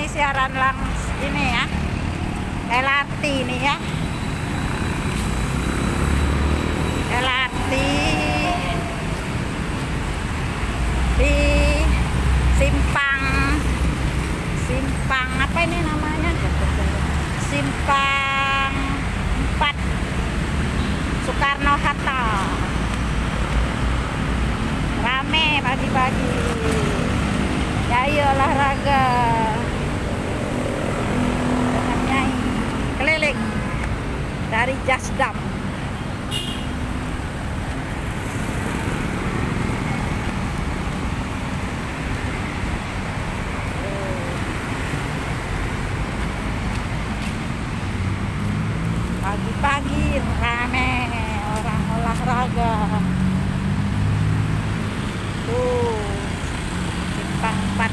siaran langsung ini ya, LRT ini ya, LRT di simpang apa ini namanya, simpang 4 Soekarno Hatta. Rame pagi-pagi, ayo olahraga dengan Nyai keliling dari Jasdam. Pagi-pagi rame orang olahraga. Simpang 4.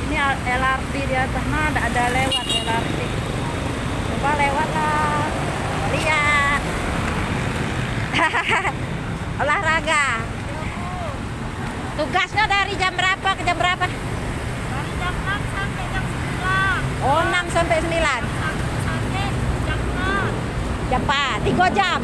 Ini LRT di atas mana ada lewat LRT. Coba lewat lah, lihat. Olahraga. Tugasnya dari jam berapa ke jam berapa? Dari jam 6 sampai jam 9. Oh, 6 sampai 9. Sampai jam 4. Jam 4, 3 jam.